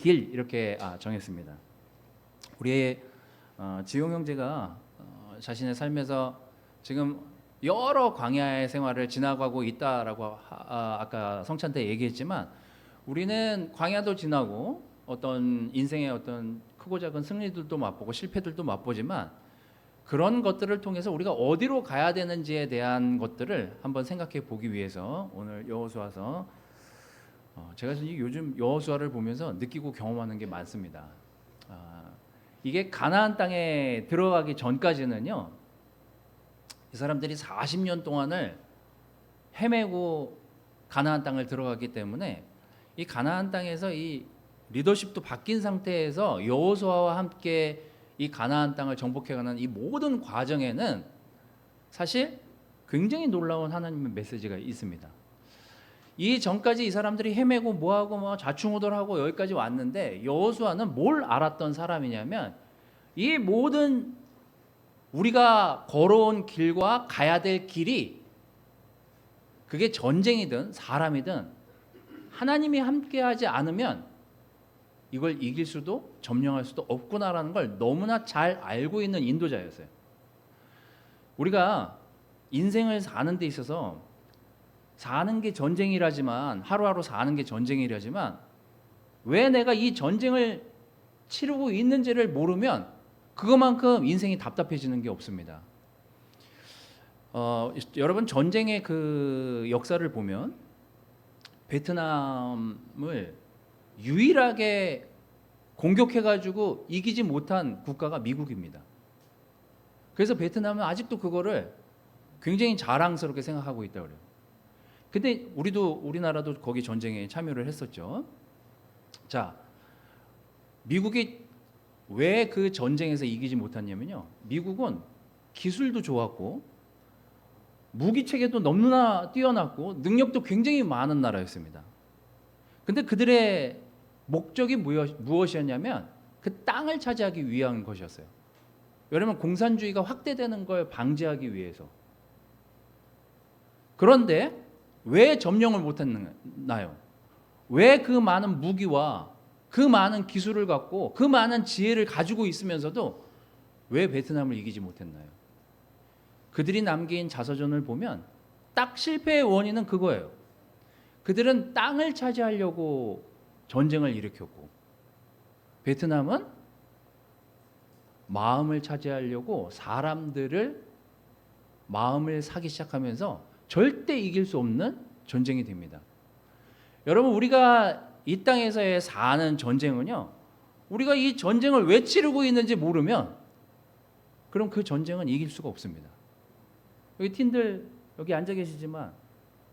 길 이렇게 정했습니다. 우리 지용 형제가 자신의 삶에서 지금 여러 광야의 생활을 지나가고 있다라고 아까 성찬 때 얘기했지만 우리는 광야도 지나고 어떤 인생의 어떤 크고 작은 승리들도 맛보고 실패들도 맛보지만 그런 것들을 통해서 우리가 어디로 가야 되는지에 대한 것들을 한번 생각해 보기 위해서 오늘 여호수아서 제가 요즘 여호수아를 보면서 느끼고 경험하는 게 많습니다. 이게 가나안 땅에 들어가기 전까지는요, 이 사람들이 40년 동안을 헤매고 가나안 땅을 들어갔기 때문에 이 가나안 땅에서 이 리더십도 바뀐 상태에서 여호수아와 함께 이 가나안 땅을 정복해가는 이 모든 과정에는 사실 굉장히 놀라운 하나님의 메시지가 있습니다. 이 전까지 이 사람들이 헤매고 뭐하고 뭐 좌충우돌하고 여기까지 왔는데 여호수아는 뭘 알았던 사람이냐면 이 모든 우리가 걸어온 길과 가야 될 길이 그게 전쟁이든 사람이든 하나님이 함께하지 않으면 이걸 이길 수도 점령할 수도 없구나라는 걸 너무나 잘 알고 있는 인도자였어요. 우리가 인생을 사는 데 있어서 사는 게 전쟁이라지만 하루하루 사는 게 전쟁이라지만 왜 내가 이 전쟁을 치르고 있는지를 모르면 그것만큼 인생이 답답해지는 게 없습니다. 여러분 전쟁의 그 역사를 보면 베트남을 유일하게 공격해가지고 이기지 못한 국가가 미국입니다. 그래서 베트남은 아직도 그거를 굉장히 자랑스럽게 생각하고 있다고 그래요. 근데 우리나라도 거기 전쟁에 참여를 했었죠. 자, 미국이 왜 그 전쟁에서 이기지 못했냐면요. 미국은 기술도 좋았고 무기 체계도 너무나 뛰어났고 능력도 굉장히 많은 나라였습니다. 근데 그들의 목적이 무엇이었냐면 그 땅을 차지하기 위한 것이었어요. 왜냐하면 공산주의가 확대되는 걸 방지하기 위해서. 그런데 왜 점령을 못했나요? 왜 그 많은 무기와 그 많은 기술을 갖고 그 많은 지혜를 가지고 있으면서도 왜 베트남을 이기지 못했나요? 그들이 남긴 자서전을 보면 딱 실패의 원인은 그거예요. 그들은 땅을 차지하려고 전쟁을 일으켰고 베트남은 마음을 차지하려고 사람들을 마음을 사기 시작하면서 절대 이길 수 없는 전쟁이 됩니다. 여러분 우리가 이 땅에서의 사는 전쟁은요. 우리가 이 전쟁을 왜 치르고 있는지 모르면 그럼 그 전쟁은 이길 수가 없습니다. 여기 팀들 여기 앉아 계시지만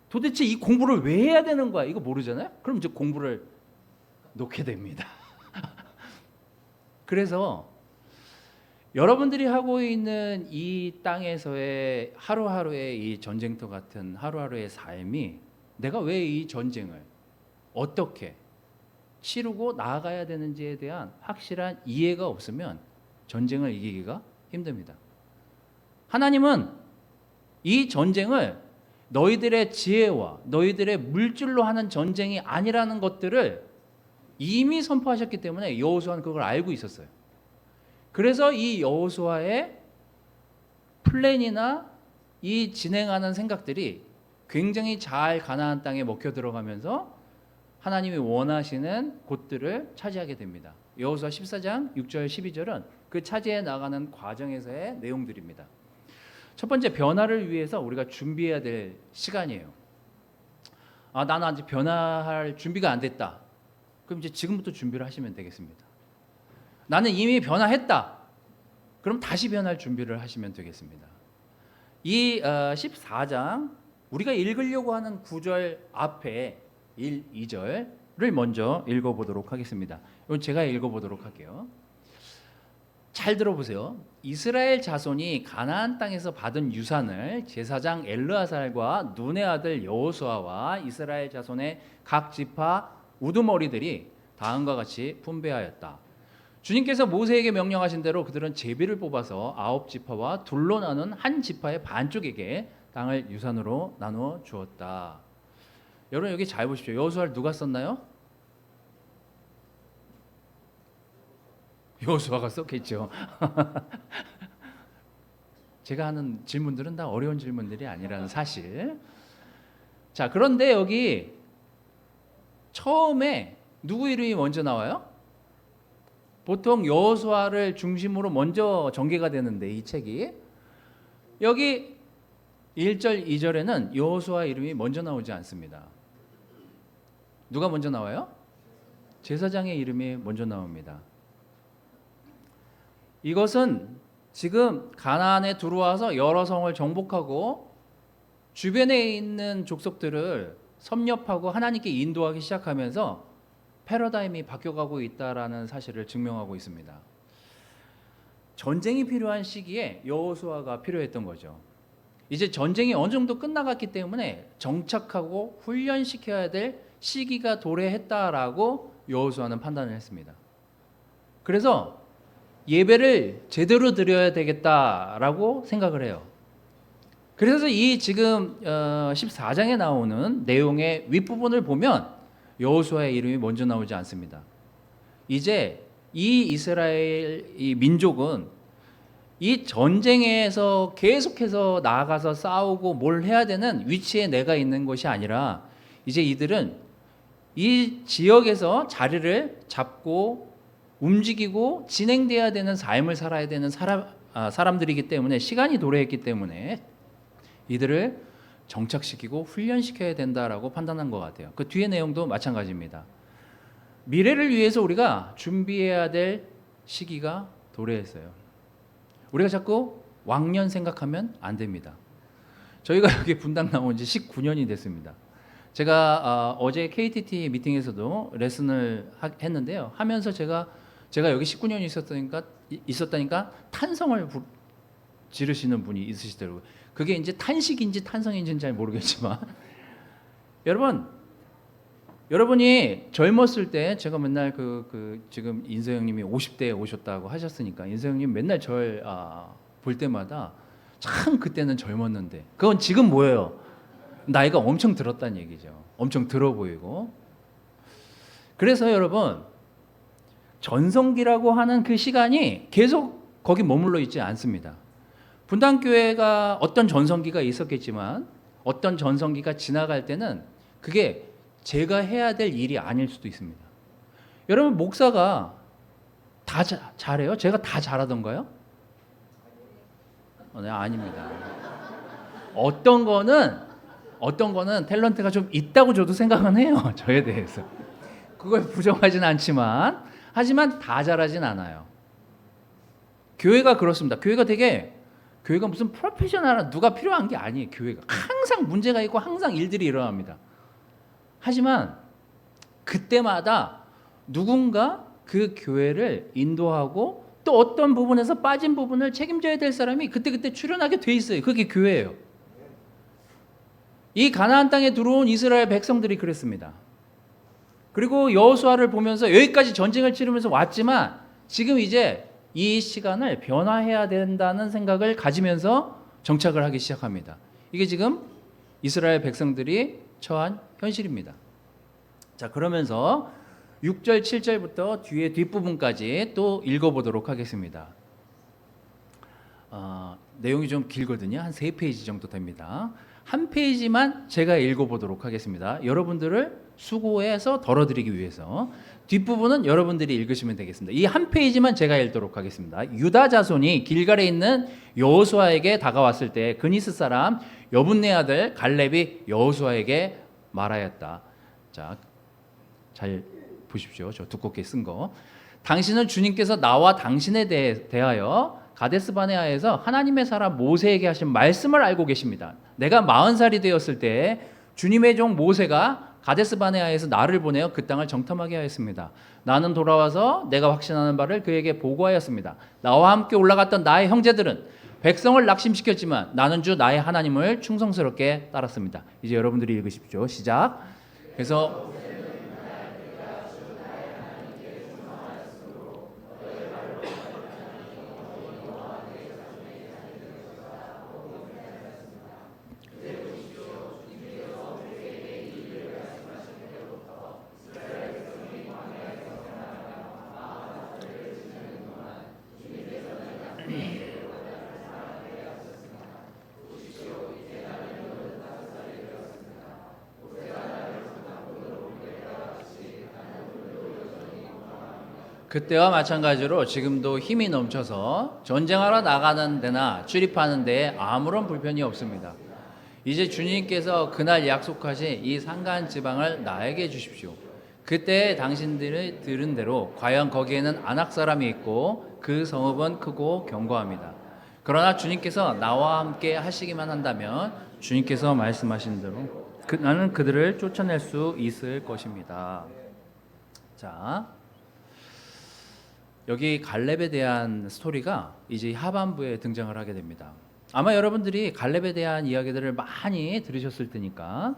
도대체 이 공부를 왜 해야 되는 거야? 이거 모르잖아요? 그럼 이제 공부를 놓게 됩니다. 그래서 여러분들이 하고 있는 이 땅에서의 하루하루의 이 전쟁터 같은 하루하루의 삶이 내가 왜 이 전쟁을 어떻게 치르고 나아가야 되는지에 대한 확실한 이해가 없으면 전쟁을 이기기가 힘듭니다. 하나님은 이 전쟁을 너희들의 지혜와 너희들의 물질로 하는 전쟁이 아니라는 것들을 이미 선포하셨기 때문에 여호수아는 그걸 알고 있었어요. 그래서 이 여호수아의 플랜이나 이 진행하는 생각들이 굉장히 잘 가나안 땅에 먹혀 들어가면서 하나님이 원하시는 곳들을 차지하게 됩니다. 여호수아 14장 6절 12절은 그 차지해 나가는 과정에서의 내용들입니다. 첫 번째 변화를 위해서 우리가 준비해야 될 시간이에요. 나는 아직 변화할 준비가 안 됐다. 그럼 이제 지금부터 준비를 하시면 되겠습니다. 나는 이미 변화했다. 그럼 다시 변할 준비를 하시면 되겠습니다. 이 14장 우리가 읽으려고 하는 9절 앞에 1, 2절을 먼저 읽어보도록 하겠습니다. 이건 제가 읽어보도록 할게요. 잘 들어보세요. 이스라엘 자손이 가나안 땅에서 받은 유산을 제사장 엘르아살과 눈의 아들 여호수아와 이스라엘 자손의 각 지파 우두머리들이 다음과 같이 분배하였다. 주님께서 모세에게 명령하신 대로 그들은 제비를 뽑아서 9지파와 둘로 나눈 한 지파의 반쪽에게 땅을 유산으로 나누어 주었다. 여러분 여기 잘 보십시오. 여호수아를 누가 썼나요? 여호수아가 썼겠죠. 제가 하는 질문들은 다 어려운 질문들이 아니라는 사실. 자, 그런데 여기 처음에 누구 이름이 먼저 나와요? 보통 여호수아를 중심으로 먼저 전개가 되는데 이 책이 여기 1절, 2절에는 여호수아 이름이 먼저 나오지 않습니다. 누가 먼저 나와요? 제사장의 이름이 먼저 나옵니다. 이것은 지금 가나안에 들어와서 여러 성을 정복하고 주변에 있는 족속들을 섭렵하고 하나님께 인도하기 시작하면서 패러다임이 바뀌어가고 있다라는 사실을 증명하고 있습니다. 전쟁이 필요한 시기에 여호수아가 필요했던 거죠. 이제 전쟁이 어느 정도 끝나갔기 때문에 정착하고 훈련시켜야 될 시기가 도래했다라고 여호수아는 판단을 했습니다. 그래서 예배를 제대로 드려야 되겠다라고 생각을 해요. 그래서 이 지금 14장에 나오는 내용의 윗부분을 보면 여호수아의 이름이 먼저 나오지 않습니다. 이제 이 이스라엘 이 민족은 이 전쟁에서 계속해서 나아가서 싸우고 뭘 해야 되는 위치에 내가 있는 것이 아니라 이제 이들은 이 지역에서 자리를 잡고 움직이고 진행돼야 되는 삶을 살아야 되는 사람들이기 때문에 시간이 도래했기 때문에 이들을 정착시키고 훈련시켜야 된다라고 판단한 것 같아요. 그 뒤의 내용도 마찬가지입니다. 미래를 위해서 우리가 준비해야 될 시기가 도래했어요. 우리가 자꾸 왕년 생각하면 안 됩니다. 저희가 여기 분당 나온 지 19년이 됐습니다. 제가 어제 KTT 미팅에서도 레슨을 했는데요. 하면서 제가 여기 19년이 있었다니까 탄성을 지르시는 분이 있으시더라고요. 그게 이제 탄식인지 탄성인지는 잘 모르겠지만 여러분이 젊었을 때 제가 맨날 지금 인서 형님이 50대에 오셨다고 하셨으니까 인서 형님 맨날 절 볼 때마다 참 그때는 젊었는데 그건 지금 뭐예요? 나이가 엄청 들었다는 얘기죠. 엄청 들어 보이고. 그래서 여러분 전성기라고 하는 그 시간이 계속 거기 머물러 있지 않습니다. 분당교회가 어떤 전성기가 있었겠지만 어떤 전성기가 지나갈 때는 그게 제가 해야 될 일이 아닐 수도 있습니다. 여러분 목사가 다 잘해요? 제가 다 잘하던가요? 네, 아닙니다. 어떤 거는 탤런트가 좀 있다고 저도 생각은 해요. 저에 대해서. 그걸 부정하진 않지만 하지만 다 잘하진 않아요. 교회가 그렇습니다. 교회가 무슨 프로페셔널한 누가 필요한 게 아니에요. 교회가 항상 문제가 있고 항상 일들이 일어납니다. 하지만 그때마다 누군가 그 교회를 인도하고 또 어떤 부분에서 빠진 부분을 책임져야 될 사람이 그때 출연하게 돼 있어요. 그게 교회예요. 이 가나안 땅에 들어온 이스라엘 백성들이 그랬습니다. 그리고 여호수아를 보면서 여기까지 전쟁을 치르면서 왔지만 지금 이제 이 시간을 변화해야 된다는 생각을 가지면서 정착을 하기 시작합니다. 이게 지금 이스라엘 백성들이 처한 현실입니다. 자, 그러면서 6절, 7절부터 뒤에 뒷부분까지 또 읽어보도록 하겠습니다. 내용이 좀 길거든요. 한 3페이지 정도 됩니다. 한 페이지만 제가 읽어보도록 하겠습니다. 여러분들을 수고해서 덜어드리기 위해서. 뒷부분은 여러분들이 읽으시면 되겠습니다. 이 한 페이지만 제가 읽도록 하겠습니다. 유다 자손이 길갈에 있는 여호수아에게 다가왔을 때 그니스 사람 여분네 아들 갈렙이 여호수아에게 말하였다. 자, 잘 보십시오. 저 두껍게 쓴 거. 당신은 주님께서 나와 당신에 대하여 가데스 바네아에서 하나님의 사람 모세에게 하신 말씀을 알고 계십니다. 내가 40살이 되었을 때 주님의 종 모세가 가데스 바네아에서 나를 보내어 그 땅을 정탐하게 하였습니다. 나는 돌아와서 내가 확신하는 바를 그에게 보고하였습니다. 나와 함께 올라갔던 나의 형제들은 백성을 낙심시켰지만 나는 주 나의 하나님을 충성스럽게 따랐습니다. 이제 여러분들이 읽으십시오. 시작. 그래서 그때와 마찬가지로 지금도 힘이 넘쳐서 전쟁하러 나가는 데나 출입하는 데에 아무런 불편이 없습니다. 이제 주님께서 그날 약속하신 이 산간 지방을 나에게 주십시오. 그때 당신들이 들은 대로 과연 거기에는 아낙 사람이 있고 그 성읍은 크고 견고합니다. 그러나 주님께서 나와 함께 하시기만 한다면 주님께서 말씀하신 대로 나는 그들을 쫓아낼 수 있을 것입니다. 자, 여기 갈렙에 대한 스토리가 이제 하반부에 등장을 하게 됩니다. 아마 여러분들이 갈렙에 대한 이야기들을 많이 들으셨을 테니까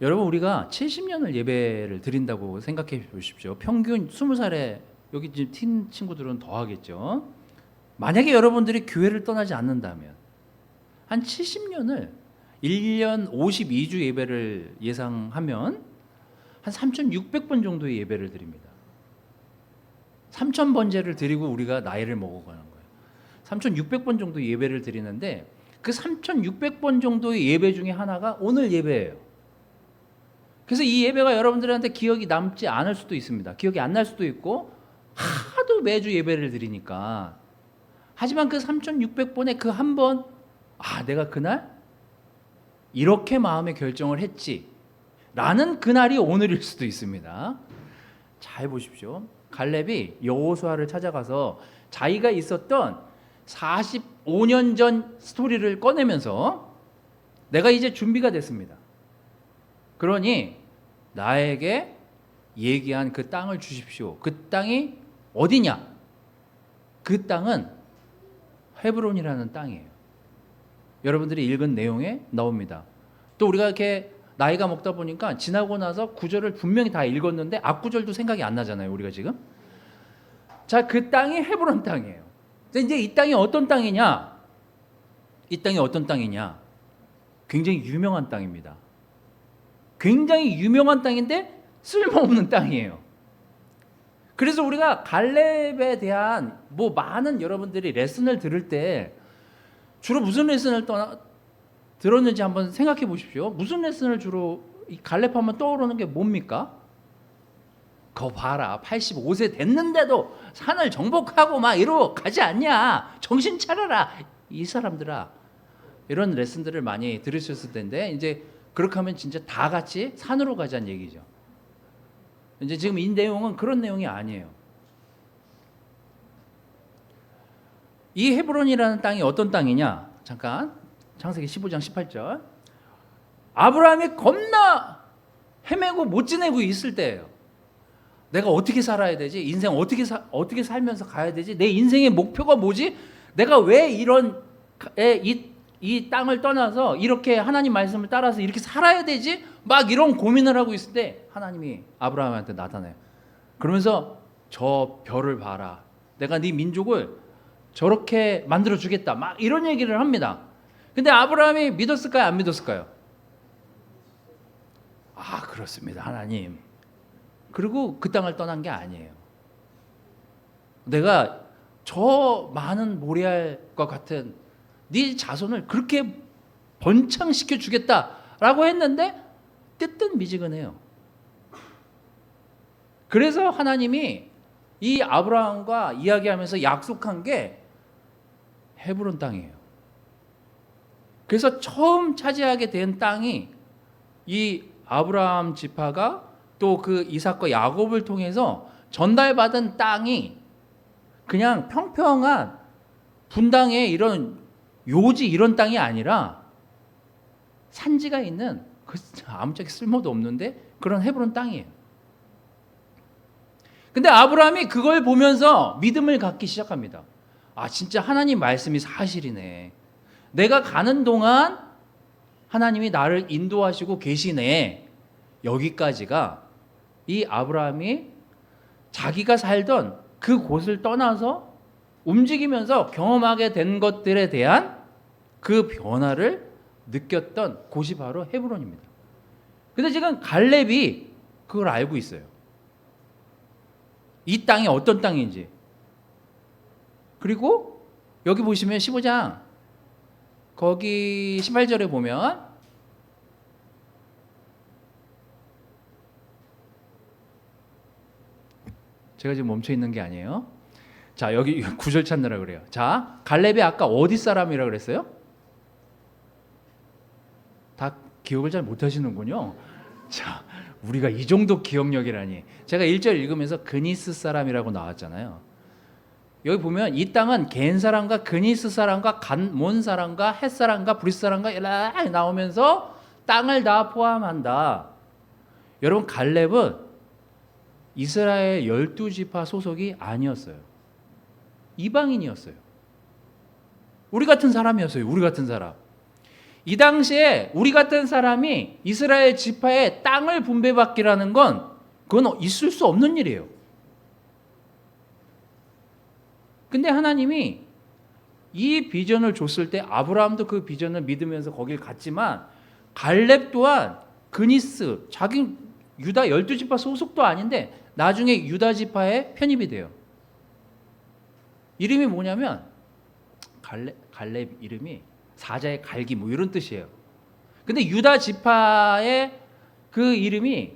여러분, 우리가 70년을 예배를 드린다고 생각해 보십시오. 평균 20살에 여기 지금 틴 친구들은 더 하겠죠. 만약에 여러분들이 교회를 떠나지 않는다면 한 70년을 1년 52주 예배를 예상하면 한 3,600번 정도의 예배를 드립니다. 3,000번제를 드리고 우리가 나이를 먹어가는 거예요. 3,600번 정도 예배를 드리는데 그 3,600번 정도의 예배 중에 하나가 오늘 예배예요. 그래서 이 예배가 여러분들한테 기억이 남지 않을 수도 있습니다. 기억이 안 날 수도 있고 하도 매주 예배를 드리니까. 하지만 그 3,600번의 그 한 번, 내가 그날 이렇게 마음의 결정을 했지 라는 그날이 오늘일 수도 있습니다. 잘 보십시오. 갈렙이 여호수아를 찾아가서 자기가 있었던 45년 전 스토리를 꺼내면서 내가 이제 준비가 됐습니다. 그러니 나에게 얘기한 그 땅을 주십시오. 그 땅이 어디냐? 그 땅은 헤브론이라는 땅이에요. 여러분들이 읽은 내용에 나옵니다. 또 우리가 이렇게 나이가 먹다 보니까 지나고 나서 구절을 분명히 다 읽었는데 앞구절도 생각이 안 나잖아요, 우리가 지금. 자, 그 땅이 헤브론 땅이에요. 이제 이 땅이 어떤 땅이냐? 이 땅이 어떤 땅이냐? 굉장히 유명한 땅입니다. 굉장히 유명한 땅인데 쓸모없는 땅이에요. 그래서 우리가 갈렙에 대한 많은 여러분들이 레슨을 들을 때 주로 무슨 레슨을 들었는지 한번 생각해 보십시오. 무슨 레슨을 주로 갈렙 하면 떠오르는 게 뭡니까? 거 봐라, 85세 됐는데도 산을 정복하고 막 이러고 가지 않냐, 정신 차려라 이 사람들아, 이런 레슨들을 많이 들으셨을 텐데 이제 그렇게 하면 진짜 다 같이 산으로 가자는 얘기죠. 이제 지금 이 내용은 그런 내용이 아니에요. 이 헤브론이라는 땅이 어떤 땅이냐? 잠깐 창세기 15장 18절. 아브라함이 겁나 헤매고 못 지내고 있을 때예요. 내가 어떻게 살아야 되지? 인생 어떻게 살면서 가야 되지? 내 인생의 목표가 뭐지? 내가 왜 이 땅을 떠나서 이렇게 하나님 말씀을 따라서 이렇게 살아야 되지? 막 이런 고민을 하고 있을 때 하나님이 아브라함한테 나타나요. 그러면서 저 별을 봐라. 내가 네 민족을 저렇게 만들어 주겠다. 막 이런 얘기를 합니다. 근데 아브라함이 믿었을까요? 안 믿었을까요? 그렇습니다, 하나님. 그리고 그 땅을 떠난 게 아니에요. 내가 저 많은 모리알과 같은 네 자손을 그렇게 번창시켜 주겠다라고 했는데 뜨뜻미지근해요. 그래서 하나님이 이 아브라함과 이야기하면서 약속한 게 헤브론 땅이에요. 그래서 처음 차지하게 된 땅이 이 아브라함 지파가 또 그 이삭과 야곱을 통해서 전달받은 땅이 그냥 평평한 분당의 이런 요지 이런 땅이 아니라 산지가 있는 아무짝에 쓸모도 없는데 그런 헤브론 땅이에요. 근데 아브라함이 그걸 보면서 믿음을 갖기 시작합니다. 진짜 하나님 말씀이 사실이네. 내가 가는 동안 하나님이 나를 인도하시고 계시네. 여기까지가 이 아브라함이 자기가 살던 그 곳을 떠나서 움직이면서 경험하게 된 것들에 대한 그 변화를 느꼈던 곳이 바로 헤브론입니다. 근데 지금 갈렙이 그걸 알고 있어요. 이 땅이 어떤 땅인지. 그리고 여기 보시면 15장 거기 18절에 보면 제가 지금 멈춰 있는 게 아니에요. 자, 여기 구절 찾느라 그래요. 자, 갈렙이 아까 어디 사람이라 그랬어요? 다 기억을 잘 못하시는군요. 자, 우리가 이 정도 기억력이라니. 제가 1절 읽으면서 그니스 사람이라고 나왔잖아요. 여기 보면 이 땅은 겐 사람과 그니스 사람과 간몬 사람과 헷 사람과 브리스 사람과 이렇게 나오면서 땅을 다 포함한다. 여러분, 갈렙은 이스라엘 12지파 소속이 아니었어요. 이방인이었어요. 우리 같은 사람이었어요. 우리 같은 사람. 이 당시에 우리 같은 사람이 이스라엘 지파의 땅을 분배받기라는 건 그건 있을 수 없는 일이에요. 근데 하나님이 이 비전을 줬을 때 아브라함도 그 비전을 믿으면서 거길 갔지만 갈렙 또한 그니스 자기 유다 12지파 소속도 아닌데 나중에 유다 지파에 편입이 돼요. 이름이 뭐냐면 갈렙 이름이 사자의 갈기 뭐 이런 뜻이에요. 근데 유다 지파의 그 이름이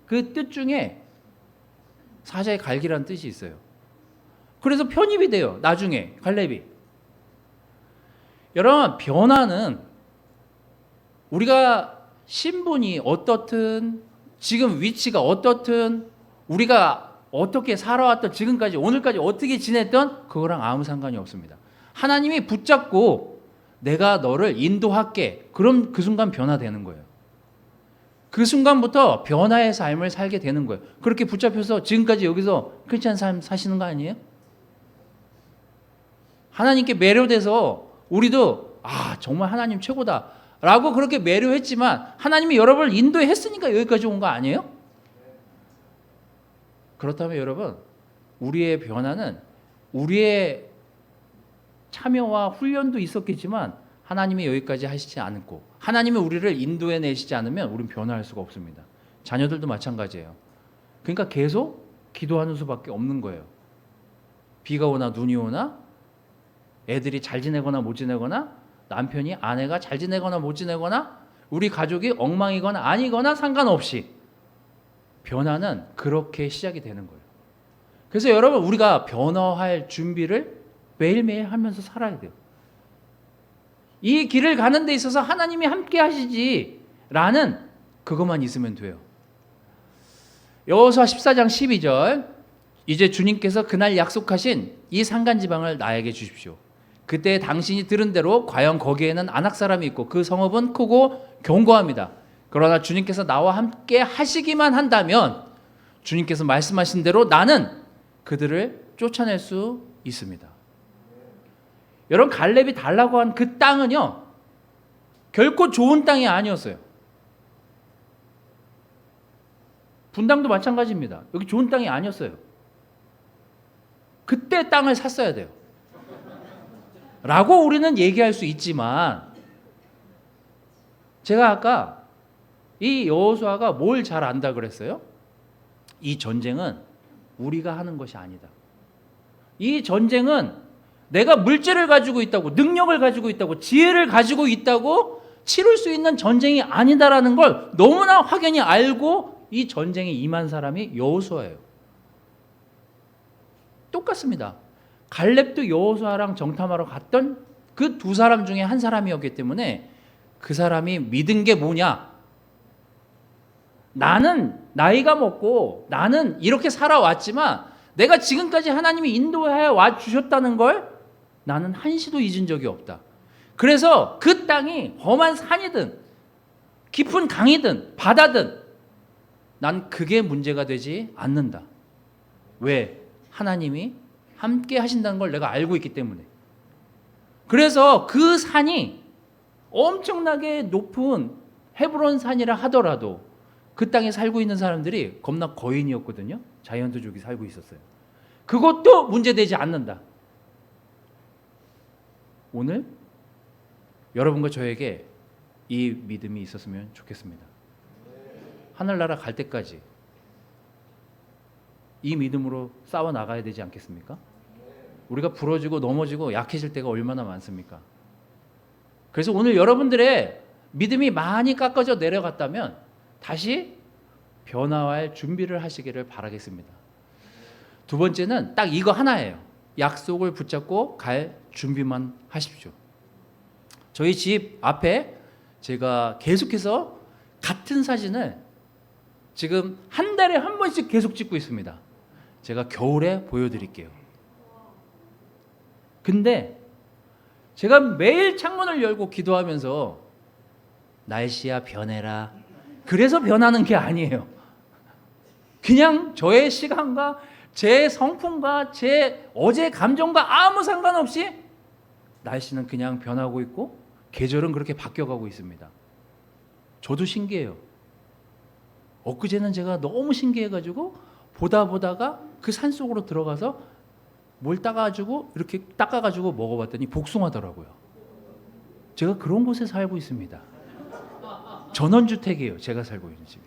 그 뜻 중에 사자의 갈기라는 뜻이 있어요. 그래서 편입이 돼요. 나중에 갈렙이. 여러분, 변화는 우리가 신분이 어떻든 지금 위치가 어떻든 우리가 어떻게 살아왔던 지금까지 오늘까지 어떻게 지냈던 그거랑 아무 상관이 없습니다. 하나님이 붙잡고 내가 너를 인도할게. 그럼 그 순간 변화되는 거예요. 그 순간부터 변화의 삶을 살게 되는 거예요. 그렇게 붙잡혀서 지금까지 여기서 크리스찬 삶 사시는 거 아니에요? 하나님께 매료돼서 우리도 정말 하나님 최고다 라고 그렇게 매료했지만 하나님이 여러분을 인도했으니까 여기까지 온 거 아니에요? 그렇다면 여러분, 우리의 변화는 우리의 참여와 훈련도 있었겠지만 하나님이 여기까지 하시지 않고 하나님이 우리를 인도해 내시지 않으면 우리는 변화할 수가 없습니다. 자녀들도 마찬가지예요. 그러니까 계속 기도하는 수밖에 없는 거예요. 비가 오나 눈이 오나 애들이 잘 지내거나 못 지내거나 남편이 아내가 잘 지내거나 못 지내거나 우리 가족이 엉망이거나 아니거나 상관없이 변화는 그렇게 시작이 되는 거예요. 그래서 여러분, 우리가 변화할 준비를 매일매일 하면서 살아야 돼요. 이 길을 가는 데 있어서 하나님이 함께 하시지 라는 그것만 있으면 돼요. 여호수아 14장 12절 이제 주님께서 그날 약속하신 이 산간지방을 나에게 주십시오. 그때 당신이 들은 대로 과연 거기에는 아낙 사람이 있고 그 성읍은 크고 견고합니다. 그러나 주님께서 나와 함께 하시기만 한다면 주님께서 말씀하신 대로 나는 그들을 쫓아낼 수 있습니다. 여러분, 갈렙이 달라고 한 그 땅은요 결코 좋은 땅이 아니었어요. 분당도 마찬가지입니다. 여기 좋은 땅이 아니었어요. 그때 땅을 샀어야 돼요 라고 우리는 얘기할 수 있지만 제가 아까 이 여호수아가 뭘 잘 안다 그랬어요? 이 전쟁은 우리가 하는 것이 아니다. 이 전쟁은 내가 물질을 가지고 있다고 능력을 가지고 있다고 지혜를 가지고 있다고 치룰 수 있는 전쟁이 아니다라는 걸 너무나 확연히 알고 이 전쟁에 임한 사람이 여호수아예요. 똑같습니다. 갈렙도 여호수아랑 정탐하러 갔던 그 두 사람 중에 한 사람이었기 때문에 그 사람이 믿은 게 뭐냐? 나는 나이가 먹고 나는 이렇게 살아왔지만 내가 지금까지 하나님이 인도해 와 주셨다는 걸 나는 한시도 잊은 적이 없다. 그래서 그 땅이 험한 산이든 깊은 강이든 바다든 난 그게 문제가 되지 않는다. 왜? 하나님이 함께 하신다는 걸 내가 알고 있기 때문에. 그래서 그 산이 엄청나게 높은 헤브론 산이라 하더라도 그 땅에 살고 있는 사람들이 겁나 거인이었거든요. 자이언트족이 살고 있었어요. 그것도 문제되지 않는다. 오늘 여러분과 저에게 이 믿음이 있었으면 좋겠습니다. 하늘나라 갈 때까지 이 믿음으로 싸워 나가야 되지 않겠습니까? 우리가 부러지고 넘어지고 약해질 때가 얼마나 많습니까? 그래서 오늘 여러분들의 믿음이 많이 깎아져 내려갔다면 다시 변화할 준비를 하시기를 바라겠습니다. 두 번째는 딱 이거 하나예요. 약속을 붙잡고 갈 준비만 하십시오. 저희 집 앞에 제가 계속해서 같은 사진을 지금 한 달에 한 번씩 계속 찍고 있습니다. 제가 겨울에 보여드릴게요. 근데 제가 매일 창문을 열고 기도하면서 날씨야 변해라. 그래서 변하는 게 아니에요. 그냥 저의 시간과 제 성품과 제 어제 감정과 아무 상관없이 날씨는 그냥 변하고 있고 계절은 그렇게 바뀌어가고 있습니다. 저도 신기해요. 엊그제는 제가 너무 신기해가지고 보다가 그 산속으로 들어가서 뭘 따가지고 이렇게 닦아가지고 먹어봤더니 복숭아더라고요. 제가 그런 곳에 살고 있습니다. 전원주택이에요. 제가 살고 있는 집이.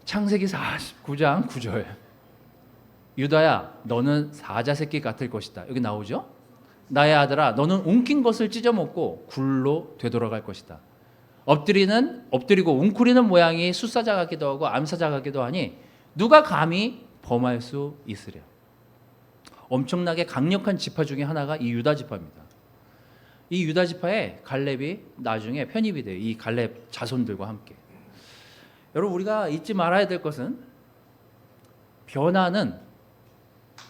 창세기 49장 9절. 유다야, 너는 사자새끼 같을 것이다. 여기 나오죠? 나의 아들아, 너는 움킨 것을 찢어먹고 굴로 되돌아갈 것이다. 엎드리고 웅크리는 모양이 숫사자 같기도 하고 암사자 같기도 하니 누가 감히 범할 수 있으랴. 엄청나게 강력한 지파 중에 하나가 이 유다 지파입니다. 이 유다 지파에 갈렙이 나중에 편입이 돼요. 이 갈렙 자손들과 함께. 여러분, 우리가 잊지 말아야 될 것은 변화는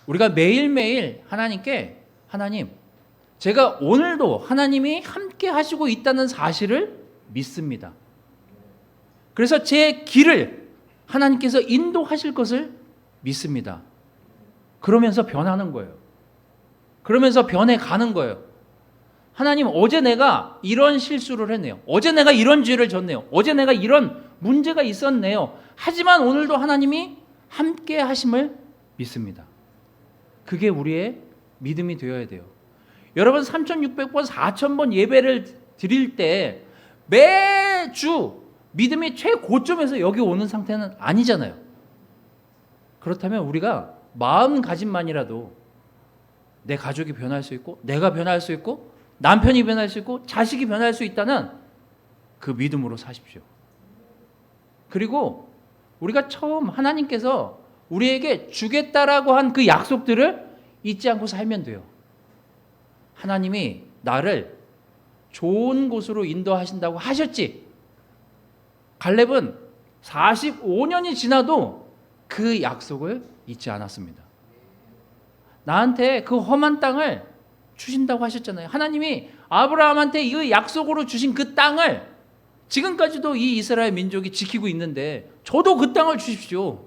우리가 매일매일 하나님께 하나님, 제가 오늘도 하나님이 함께 하시고 있다는 사실을 믿습니다. 그래서 제 길을 하나님께서 인도하실 것을 믿습니다. 그러면서 변하는 거예요. 그러면서 변해가는 거예요. 하나님, 어제 내가 이런 실수를 했네요. 어제 내가 이런 죄를 졌네요. 어제 내가 이런 문제가 있었네요. 하지만 오늘도 하나님이 함께 하심을 믿습니다. 그게 우리의 믿음이 되어야 돼요. 여러분, 3,600번, 4,000번 예배를 드릴 때 매주 믿음이 최고점에서 여기 오는 상태는 아니잖아요. 그렇다면 우리가 마음가짐만이라도 내 가족이 변할 수 있고 내가 변할 수 있고 남편이 변할 수 있고 자식이 변할 수 있다는 그 믿음으로 사십시오. 그리고 우리가 처음 하나님께서 우리에게 주겠다라고 한 그 약속들을 잊지 않고 살면 돼요. 하나님이 나를 좋은 곳으로 인도하신다고 하셨지. 갈렙은 45년이 지나도 그 약속을 잊지 않았습니다. 나한테 그 험한 땅을 주신다고 하셨잖아요. 하나님이 아브라함한테 이 약속으로 주신 그 땅을 지금까지도 이 이스라엘 민족이 지키고 있는데 저도 그 땅을 주십시오.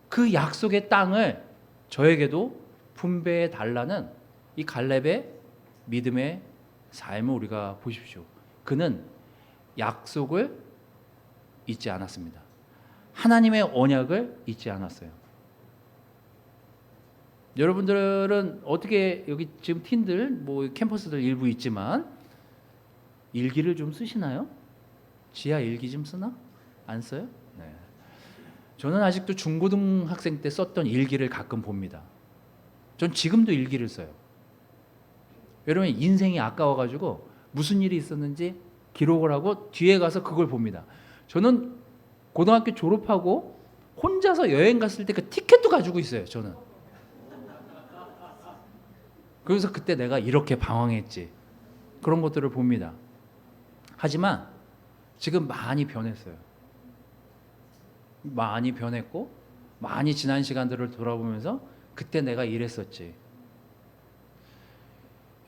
그 약속의 땅을 저에게도 분배해 달라는 이 갈렙의 믿음의 삶을 우리가 보십시오. 그는 약속을 잊지 않았습니다. 하나님의 언약을 잊지 않았어요. 여러분들은 어떻게 여기 지금 팀들 뭐 캠퍼스들 일부 있지만 일기를 좀 쓰시나요? 지하 일기 좀 쓰나? 안 써요? 네. 저는 아직도 중고등학생 때 썼던 일기를 가끔 봅니다. 전 지금도 일기를 써요. 여러분, 인생이 아까워가지고 무슨 일이 있었는지 기록을 하고 뒤에 가서 그걸 봅니다. 저는 고등학교 졸업하고 혼자서 여행 갔을 때 그 티켓도 가지고 있어요. 저는. 그래서 그때 내가 이렇게 방황했지. 그런 것들을 봅니다. 하지만 지금 많이 변했어요. 많이 변했고 많이 지난 시간들을 돌아보면서 그때 내가 이랬었지.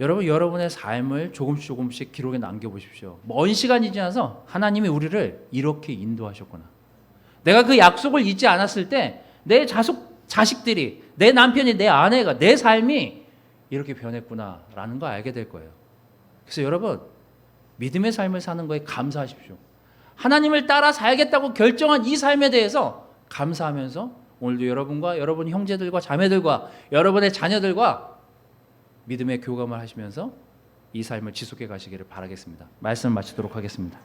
여러분, 여러분의 삶을 조금씩 기록에 남겨보십시오. 먼 시간이 지나서 하나님이 우리를 이렇게 인도하셨구나. 내가 그 약속을 잊지 않았을 때 내 자식들이, 내 남편이, 내 아내가, 내 삶이 이렇게 변했구나라는 걸 알게 될 거예요. 그래서 여러분, 믿음의 삶을 사는 거에 감사하십시오. 하나님을 따라 살겠다고 결정한 이 삶에 대해서 감사하면서 오늘도 여러분과 여러분 형제들과 자매들과 여러분의 자녀들과 믿음의 교감을 하시면서 이 삶을 지속해 가시기를 바라겠습니다. 말씀을 마치도록 하겠습니다.